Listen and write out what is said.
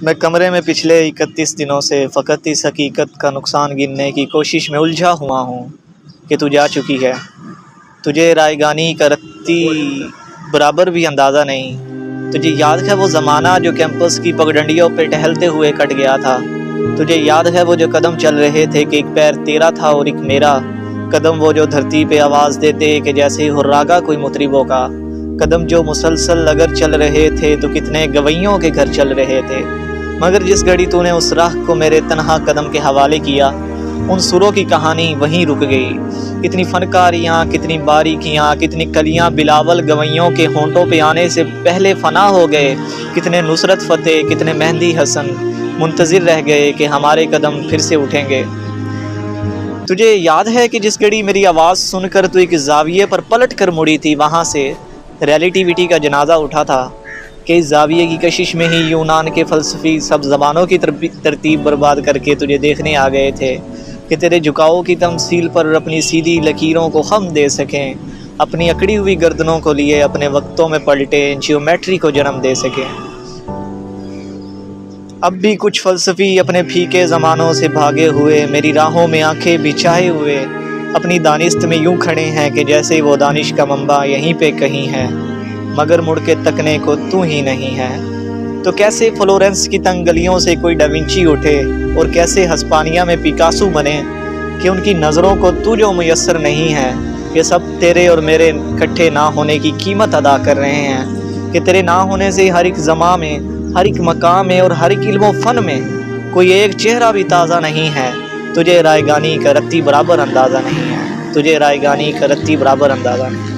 میں کمرے میں پچھلے 31 دنوں سے فقط اس حقیقت کا نقصان گننے کی کوشش میں الجھا ہوا ہوں کہ تو جا چکی ہے۔ تجھے رائیگانی کا رتی برابر بھی اندازہ نہیں۔ تجھے یاد ہے وہ زمانہ جو کیمپس کی پگڈنڈیوں پہ ٹہلتے ہوئے کٹ گیا تھا؟ تجھے یاد ہے وہ جو قدم چل رہے تھے کہ ایک پیر تیرا تھا اور ایک میرا؟ قدم وہ جو دھرتی پہ آواز دیتے کہ جیسے ہراگا کوئی مطربوں کا؟ قدم جو مسلسل اگر چل رہے تھے تو کتنے گویوں کے گھر چل رہے تھے؟ مگر جس گھڑی تو نے اس راہ کو میرے تنہا قدم کے حوالے کیا، ان سروں کی کہانی وہیں رک گئی۔ کتنی فنکاریاں، کتنی باریکیاں، کتنی کلیاں بلاول گویوں کے ہونٹوں پہ آنے سے پہلے فنا ہو گئے۔ کتنے نصرت فتح، کتنے مہندی حسن منتظر رہ گئے کہ ہمارے قدم پھر سے اٹھیں گے۔ تجھے یاد ہے کہ جس گھڑی میری آواز سن کر تو ایک زاویے پر پلٹ کر مڑی تھی، وہاں سے ریلیٹیوٹی کا جنازہ اٹھا تھا کہ اس زاویے کی کشش میں ہی یونان کے فلسفی سب زبانوں کی ترتیب برباد کر کے تجھے دیکھنے آ گئے تھے کہ تیرے جھکاؤ کی تمثیل پر اپنی سیدھی لکیروں کو خم دے سکیں، اپنی اکڑی ہوئی گردنوں کو لیے اپنے وقتوں میں پلٹے جیومیٹری کو جنم دے سکیں۔ اب بھی کچھ فلسفی اپنے پھیکے زمانوں سے بھاگے ہوئے میری راہوں میں آنکھیں بچھائے ہوئے اپنی دانست میں یوں کھڑے ہیں کہ جیسے وہ دانش کا منبع یہیں پہ کہیں ہے، مگر مڑ کے تکنے کو تو ہی نہیں ہے۔ تو کیسے فلورنس کی تنگ گلیوں سے کوئی ڈاونچی اٹھے اور کیسے ہسپانیہ میں پیکاسو بنے کہ ان کی نظروں کو تو جو میسر نہیں ہے، یہ سب تیرے اور میرے اکٹھے نہ ہونے کی قیمت ادا کر رہے ہیں کہ تیرے نہ ہونے سے ہر ایک زماں میں، ہر ایک مقام میں اور ہر ایک علم و فن میں کوئی ایک چہرہ بھی تازہ نہیں ہے۔ تجھے رائیگانی کا رتی برابر اندازہ نہیں ہے، تجھے رائیگانی کا رتی برابر اندازہ نہیں۔